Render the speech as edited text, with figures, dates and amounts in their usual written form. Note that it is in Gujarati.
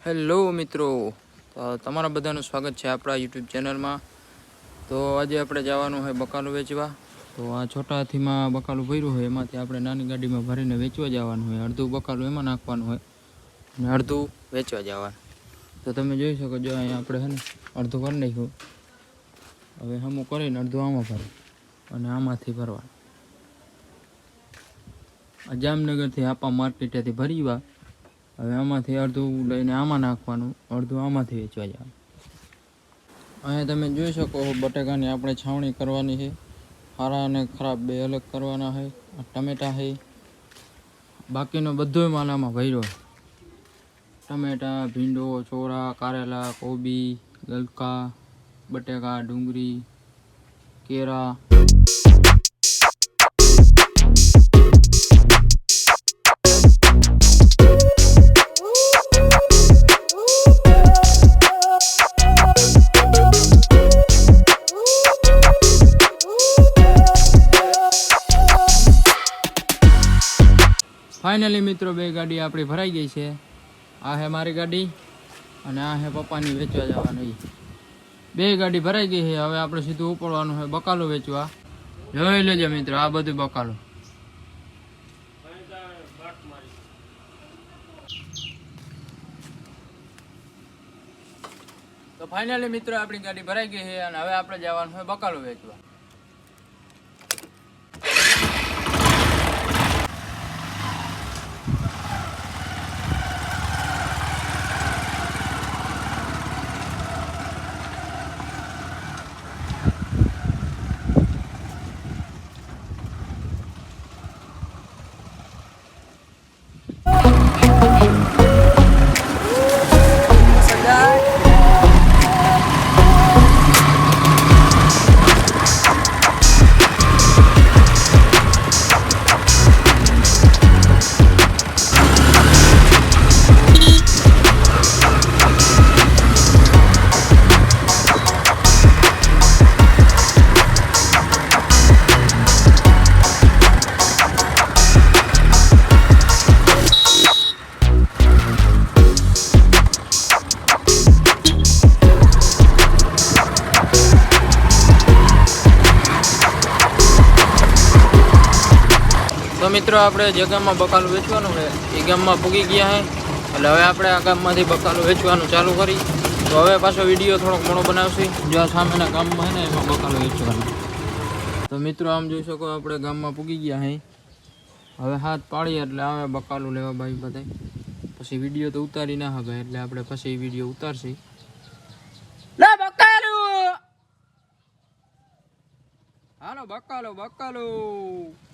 હેલો મિત્રો, તો તમારા બધાનું સ્વાગત છે આપણા યુટ્યુબ ચેનલમાં। તો આજે આપણે જવાનું હોય બકાલું વેચવા। તો આ છોટા હાથીમાં બકાલું ભર્યું હોય એમાંથી આપણે નાની ગાડીમાં ભરીને વેચવા જવાનું હોય। અડધું બકાલું એમાં નાખવાનું હોય અને અડધું વેચવા જવાનું। તો તમે જોઈ શકો છો અહીંયા આપણે છે ને અડધું કરી નાખ્યું। હવે હમું કરીને અડધું આમાં ભરું અને આમાંથી ભરવાનું। આ જામનગરથી આપા માર્કેટેથી ભરીવા। હવે આમાંથી અડધું લઈને આમાં નાખવાનું, અડધું આમાંથી વેચવા જવાનું। અહીંયા તમે જોઈ શકો બટાકાની આપણે છાવણી કરવાની છે। સારા અને ખરાબ બે અલગ કરવાના છે। ટમેટા છે, બાકીનો બધો માલ આમાં ભર્યો છે। ટમેટા, ભીંડો, ચોરા, કારેલા, કોબી, ગલકા, બટાકા, ડુંગળી, કેરા। ફાઇનલી મિત્રો બે ગાડી આપણી ભરાઈ ગઈ છે। આ હે મારી ગાડી અને આ હે પપ્પાની વેચવા જવાની। બે ગાડી ભરાઈ ગઈ છે। હવે આપણે સીધું ઉપડવાનું છે બકાલું વેચવા। જોઈ લેજો મિત્રો, આ બધું બકાલું। તો ફાઇનલી મિત્રો આપણી ગાડી ભરાઈ ગઈ છે અને હવે આપણે જવાનું છે બકાલું વેચવા। તો મિત્રો આપણે જે ગામમાં બકાલું વેચવાનું છે એ ગામમાં પૂગી ગયા છે, એટલે હવે આપણે આ ગામમાંથી બકાલું વેચવાનું ચાલુ કરી। તો હવે પાછો વિડીયો થોડોક મોડો બનાવશું। જો આ સામેના ગામમાં છે ને એમાં બકાલું વેચવાનું। તો મિત્રો આમ જોઈ શકો આપણે ગામમાં પૂગી ગયા છે। હવે હાથ પાડીએ એટલે આવે બકાલું લેવા ભાઈ બધા। પછી વિડીયો તો ઉતારી ના હવે, એટલે આપણે પછી વિડીયો ઉતારશી। લે બકાલું, હાલો બકાલું બકાલું।